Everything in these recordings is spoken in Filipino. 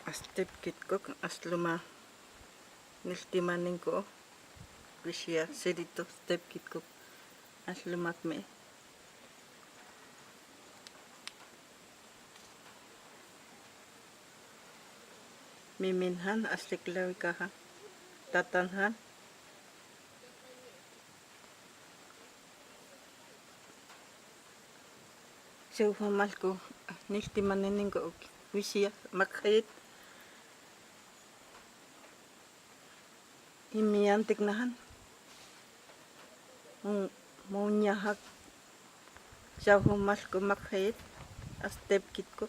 Astip kit ko asluma niltimanin ko wisya sedito step kit ko aslumak me miminhan asliklawi kaha tatanhan so hamal ko niltimanin ko wisya makhayit imian tignahan mau nyahak siya humal ko makhayit astep kit ko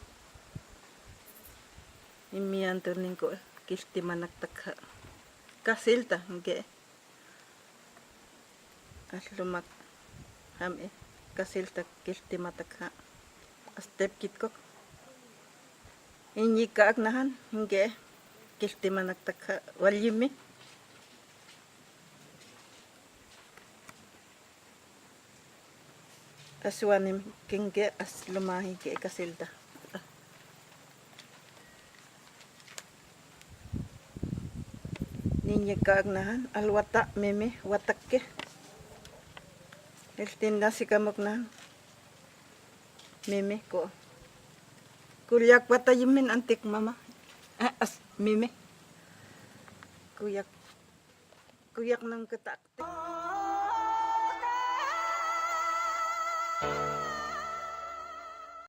imian turning ko kilti managtakha kasilta nge aslumak ham kasilta kilti matakha astep kit ko inyi kaagnahan nge kilti managtakha walyimi aswanim kenge aslumahi ke kasilta ninyi kaagnahan alwata meme watakke eltinda sikamoknahan meme ko kulyak watayimin antik mama meme kuyak nang ketak